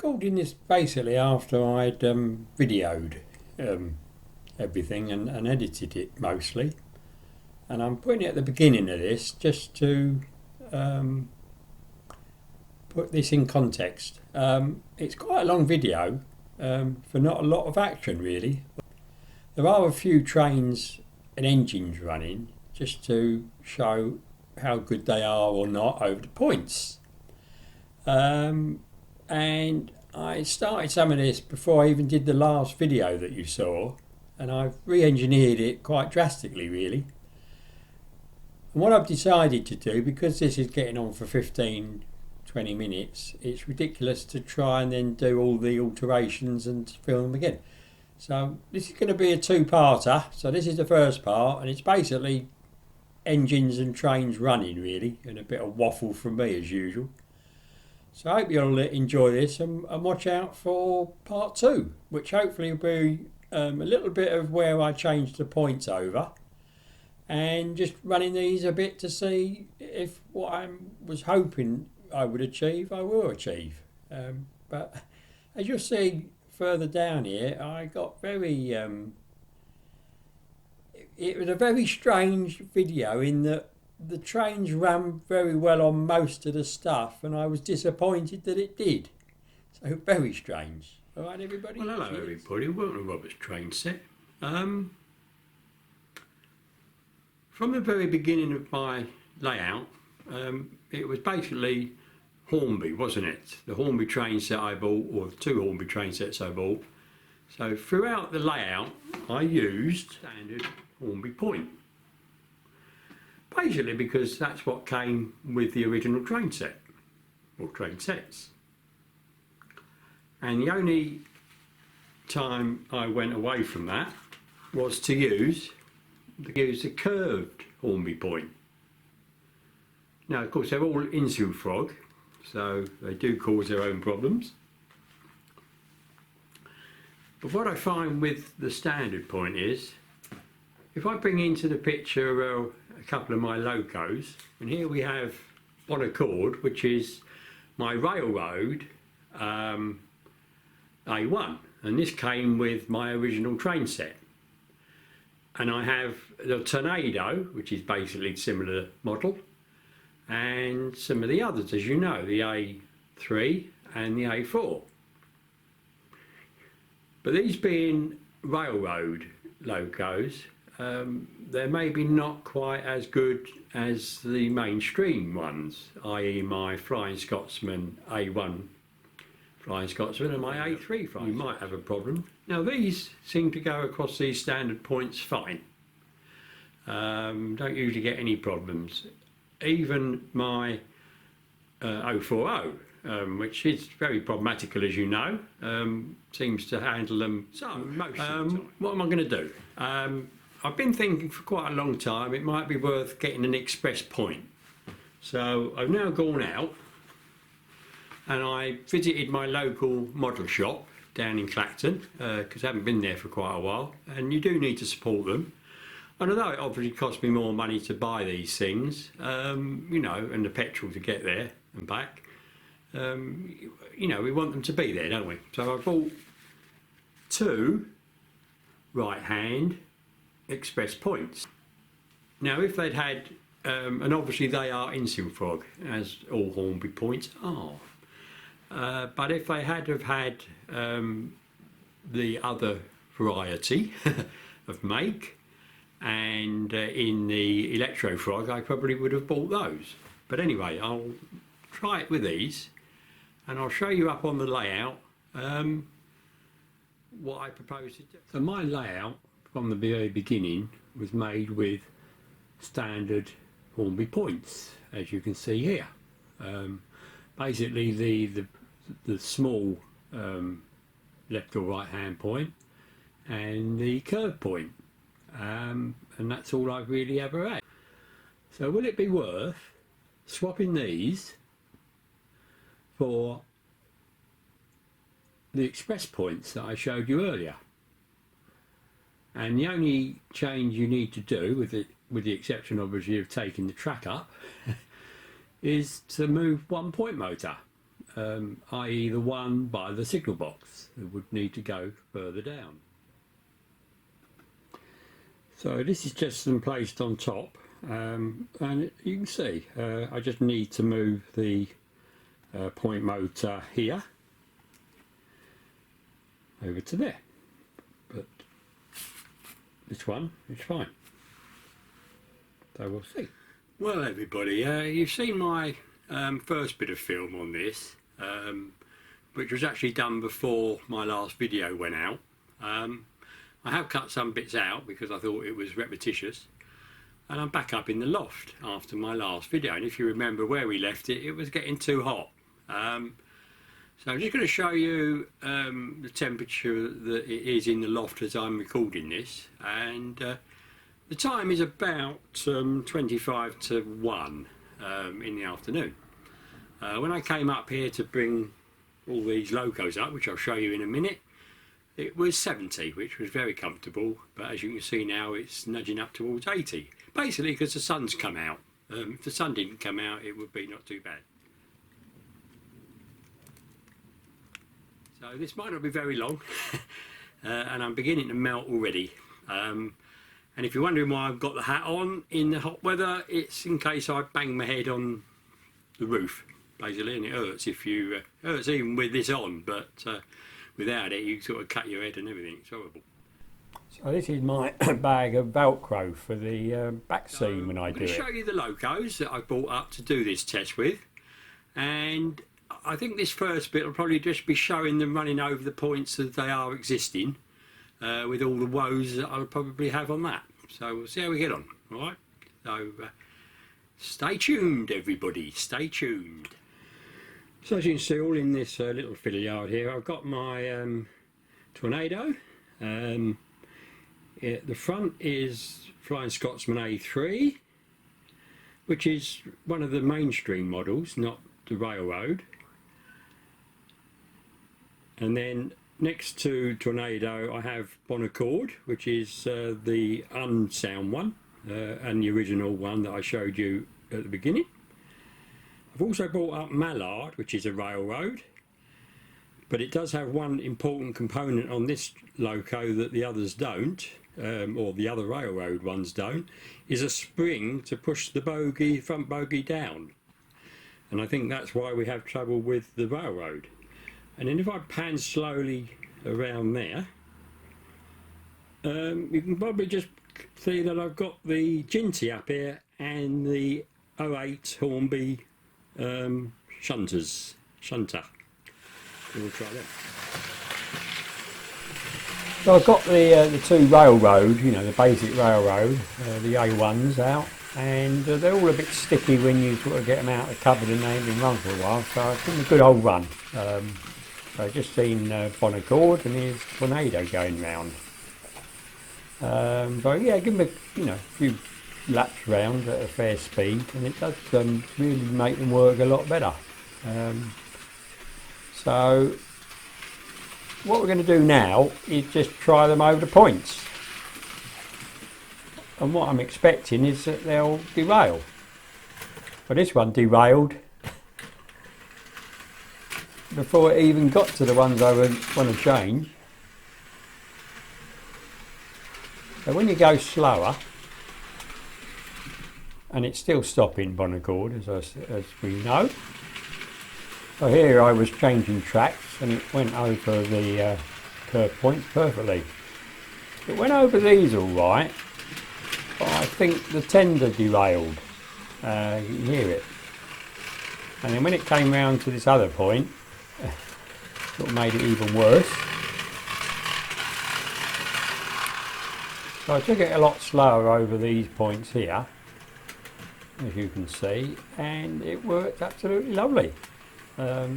recording this basically after I'd videoed everything and edited it mostly, and I'm putting it at the beginning of this just to put this in context. It's quite a long video for not a lot of action really. There are a few trains and engines running just to show how good they are or not over the points. And I started some of this before I even did the last video that you saw, and I've re-engineered it quite drastically really. And what I've decided to do, because this is getting on for 15-20 minutes, it's ridiculous to try and then do all the alterations and film them again. So this is going to be a two-parter. So this is the first part, and it's basically engines and trains running really, and a bit of waffle from me as usual. So I hope you'll enjoy this and watch out for part two, which hopefully will be a little bit of where I change the points over and just running these a bit to see if what I was hoping I would achieve, I will achieve. But as you'll see further down here, I got very... it was a very strange video in that the trains ran very well on most of the stuff, and I was disappointed that it did. So very strange. All right, everybody. Well, hello, everybody. Welcome to Robert's Train Set. From the very beginning of my layout, it was basically Hornby, wasn't it? The Hornby train set I bought, or the two Hornby train sets I bought. So throughout the layout, I used standard Hornby point. Basically because that's what came with the original train set, or train sets. And the only time I went away from that was to use the curved Hornby point. Now, of course, they're all insular frog, so they do cause their own problems. But what I find with the standard point is, if I bring into the picture a couple of my locos, and here we have on a cord, which is my railroad A1, and this came with my original train set. And I have the Tornado, which is basically a similar model, and some of the others, as you know, the A3 and the A4. But these being railroad locos, they're maybe not quite as good as the mainstream ones, i.e. my Flying Scotsman A1 Flying Scotsman and my A3 Flying You might have a problem. Now these seem to go across these standard points fine. Don't usually get any problems. Even my 040, which is very problematical as you know, seems to handle them. So most of the time. What am I going to do? I've been thinking for quite a long time it might be worth getting an express point. So I've now gone out and I visited my local model shop down in Clacton, because I haven't been there for quite a while, and you do need to support them. And although it obviously cost me more money to buy these things, you know, and the petrol to get there and back, you know, we want them to be there, don't we? So I bought two right-hand express points. Now if they'd had, and obviously they are insular frog, as all Hornby points are, but if they had have had the other variety of make, and in the electro frog, I probably would have bought those. But anyway, I'll try it with these, and I'll show you up on the layout what I propose to do. So my layout from the very beginning was made with standard Hornby points, as you can see here. Basically the small left or right hand point and the curved point, and that's all I've really ever had. So will it be worth swapping these for the express points that I showed you earlier? And the only change you need to do, with the exception obviously of taking the track up, is to move one point motor. i.e. the one by the signal box that would need to go further down. So this is just them placed on top, and you can see I just need to move the point motor here over to there, but this one is fine, so we'll see. Well everybody, you've seen my first bit of film on this, which was actually done before my last video went out. I have cut some bits out because I thought it was repetitious, and I'm back up in the loft after my last video, and if you remember where we left it, it was getting too hot. So I'm just going to show you the temperature that it is in the loft as I'm recording this, and the time is about 25 to 1 in the afternoon. When I came up here to bring all these locos up, which I'll show you in a minute, it was 70, which was very comfortable, but as you can see now it's nudging up towards 80, basically because the sun's come out. If the sun didn't come out it would be not too bad. So this might not be very long and I'm beginning to melt already, and if you're wondering why I've got the hat on in the hot weather, it's in case I bang my head on the roof basically, and it hurts if you hurts even with this on, but without it you sort of cut your head and everything. It's horrible. So this is my bag of Velcro for the back seam when I do it. I'm going to show you the locos that I bought up to do this test with, and I think this first bit will probably just be showing them running over the points as they are existing, with all the woes that I'll probably have on that. So we'll see how we get on, alright? So stay tuned everybody, stay tuned. So as you can see, all in this little fiddle yard here, I've got my Tornado. The front is Flying Scotsman A3, which is one of the mainstream models, not the Railroad. And then next to Tornado I have Bonaccord, which is the unsound one, and the original one that I showed you at the beginning. I've also brought up Mallard, which is a Railroad, but it does have one important component on this loco that the others don't, or the other Railroad ones don't, is a spring to push the bogie, front bogie down. And I think that's why we have trouble with the Railroad. And then if I pan slowly around there, you can probably just see that I've got the Ginty up here and the 08 Hornby shunter. We'll try that. So I've got the two Railroad, you know, the basic Railroad, the A1s out, and they're all a bit sticky when you sort of get them out of the cupboard and they haven't been run for a while, so I've given them a good old run. So I've just seen Bonaccord and here's Tornado going round. So yeah, give them a few laps round at a fair speed, and it does really make them work a lot better. So what we're going to do now is just try them over the points, and what I'm expecting is that they'll derail. But this one derailed before it even got to the ones I want to change. So when you go slower, and it's still stopping Bonaccord as we know. So here I was changing tracks and it went over the curve points perfectly. It went over these all right, but I think the tender derailed. You can hear it. And then when it came round to this other point, sort of made it even worse. So I took it a lot slower over these points here, as you can see, and it worked absolutely lovely. So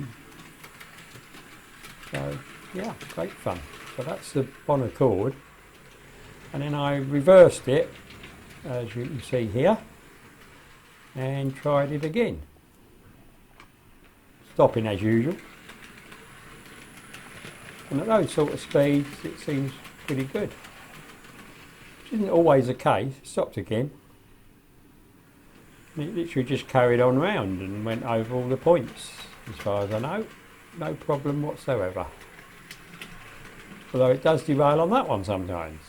yeah, great fun. So that's the Bonaccord, and then I reversed it, as you can see here, and tried it again, stopping as usual. And at those sort of speeds it seems pretty good, which isn't always the case. It stopped again. It literally just carried on round and went over all the points. as far as I know. No problem whatsoever. Although it does derail on that one sometimes.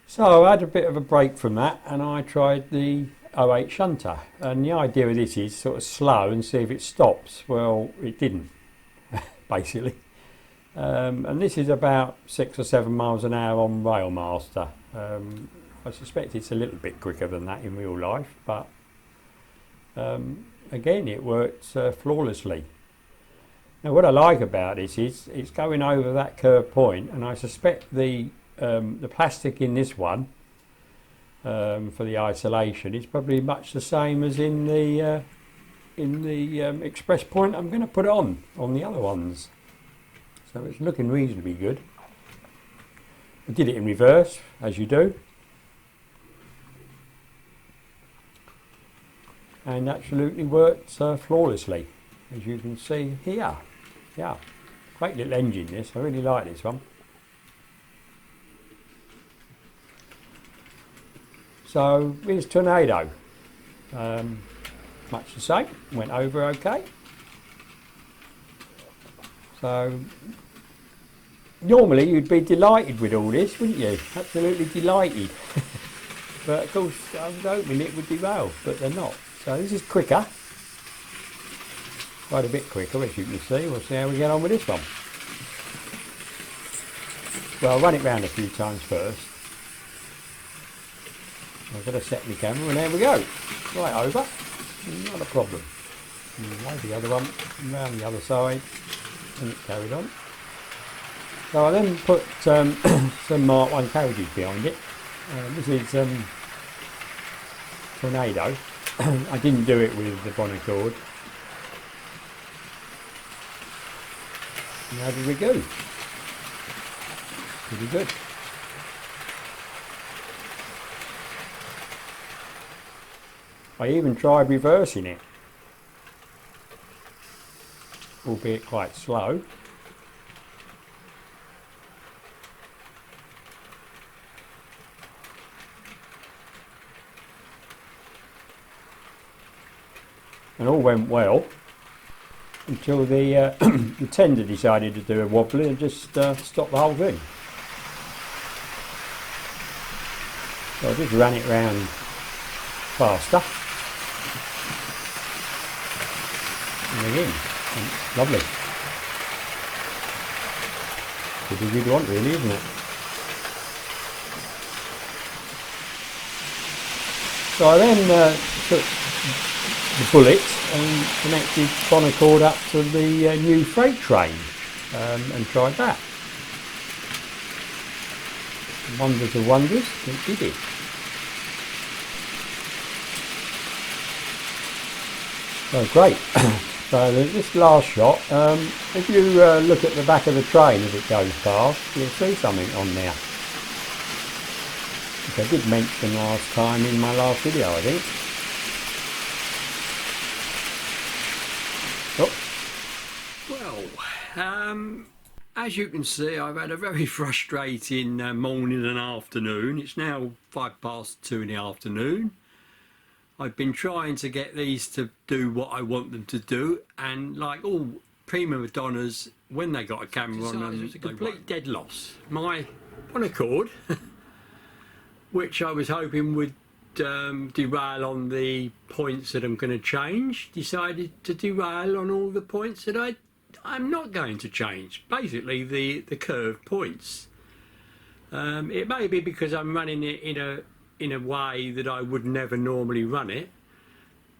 So I had a bit of a break from that and I tried the 08 shunter, and the idea of this is sort of slow and see if it stops. Well, it didn't basically, and this is about 6 or 7 miles an hour on Railmaster. I suspect it's a little bit quicker than that in real life, but again it works flawlessly. Now what I like about this is it's going over that curved point, and I suspect the plastic in this one for the isolation is probably much the same as in the express point I'm going to put on the other ones. So it's looking reasonably good. I did it in reverse, as you do, and absolutely worked flawlessly, as you can see here. Yeah, great little engine this. I really like this one. So here's Tornado, much the same, went over okay. So normally you'd be delighted with all this, wouldn't you? Absolutely delighted. But of course I was hoping it would derail, but they're not. So this is quicker, quite a bit quicker as you can see. We'll see how we get on with this one. Well, I'll run it round a few times first. I've got to set my camera, and there we go. Right over, not a problem. And the other one, around the other side, and it carried on. So I then put some Mark 1 carriages behind it. This is Tornado. I didn't do it with the bonnet cord. And how did we go? Pretty good. I even tried reversing it, albeit quite slow. And all went well until the the tender decided to do a wobbly and just stop the whole thing. So I just ran it round faster. And again, lovely. Pretty good one really, isn't it? So I then took the bullet and connected bonnet cord up to the new freight train and tried that. Wonders of wonders, it did it. So great. So this last shot, if you look at the back of the train as it goes past, you'll see something on there, which I did mention last time in my last video, I think. Well, as you can see, I've had a very frustrating morning and afternoon. It's now 2:05 in the afternoon. I've been trying to get these to do what I want them to do, and like all prima donnas, when they got a camera on them, it's a complete dead loss. My bonnet cord, which I was hoping would derail on the points that I'm going to change, decided to derail on all the points that I'm not going to change. Basically the curved points. It may be because I'm running it in a way that I would never normally run it,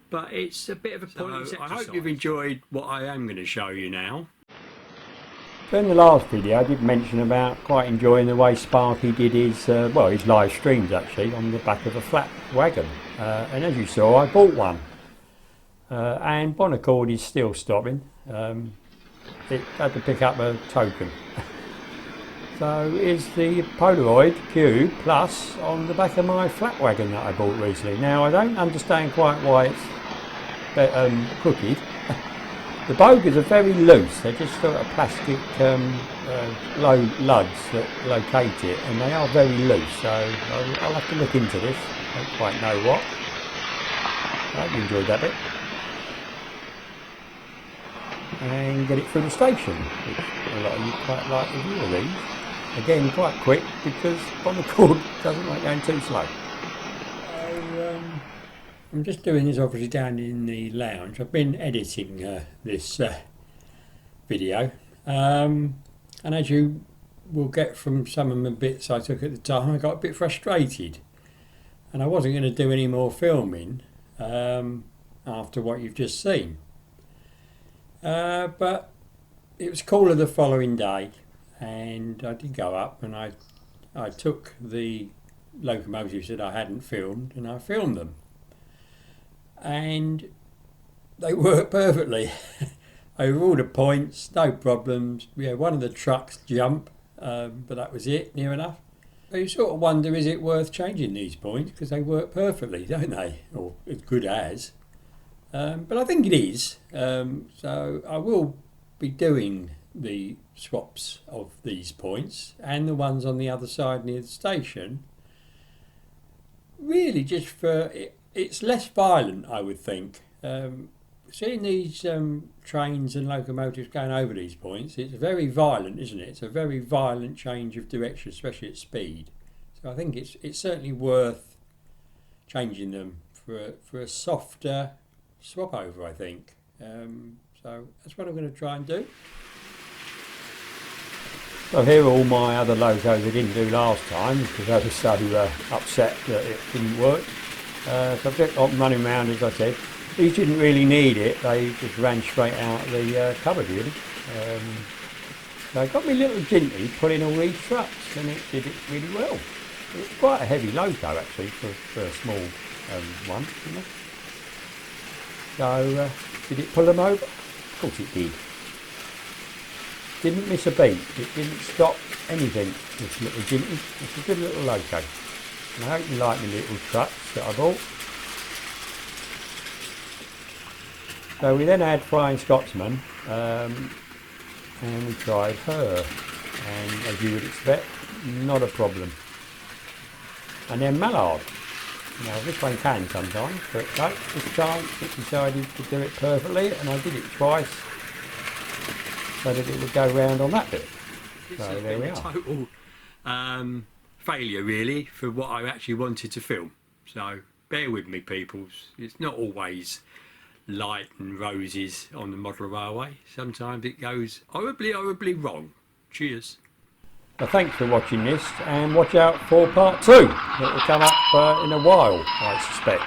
but it's a bit of a pointless exercise. I hope you've enjoyed what I am going to show you now. So in the last video I did mention about quite enjoying the way Sparky did his live streams actually on the back of a flat wagon, and as you saw I bought one, and bonnet cord is still stopping. It had to pick up a token. So here's the Polaroid Cube Plus on the back of my flat wagon that I bought recently. Now I don't understand quite why it's crooked. The bogers are very loose, they're just sort of plastic low lugs that locate it, and they are very loose, so I'll have to look into this, I don't quite know what. I hope you enjoyed that bit. And get it through the station, which a lot of you quite like the view of these. Again, quite quick because on the cord doesn't like going too slow. So, I'm just doing this obviously down in the lounge. I've been editing this video, and as you will get from some of the bits I took at the time, I got a bit frustrated, and I wasn't going to do any more filming after what you've just seen. But it was cooler the following day, and I did go up and I took the locomotives that I hadn't filmed and I filmed them, and they worked perfectly. Over all the points, no problems. We had one of the trucks jump, but that was it, near enough. But you sort of wonder, is it worth changing these points, because they work perfectly, don't they, or as good as. But I think it is, so I will be doing the swaps of these points and the ones on the other side near the station, really just for it's less violent, I would think. Seeing these trains and locomotives going over these points, it's very violent, isn't it? It's a very violent change of direction, especially at speed. So I think it's certainly worth changing them for a softer swap over, I think. So that's what I'm going to try and do. So here are all my other locos I didn't do last time because I was so upset that it didn't work. So I've just got them running around, as I said. These didn't really need it, they just ran straight out of the cupboard really. So it got me a little ginty putting all these trucks, and it did it really well. It's quite a heavy loco actually for a small one, isn't it? So, did it pull them over? Of course it did. Didn't miss a beat. It didn't stop anything, this little ginty. It's a good little loco. And I hope you like the little trucks that I bought. So we then had Flying Scotsman, and we tried her. And as you would expect, not a problem. And then Mallard. Now this one can sometimes, but no, this time it decided to do it perfectly, and I did it twice so that it would go round on that bit. So there we are. Total failure really for what I actually wanted to film. So bear with me, peoples. It's not always light and roses on the model railway. Sometimes it goes horribly, horribly wrong. Cheers. So thanks for watching this, and watch out for part 2 that will come up in a while, I suspect.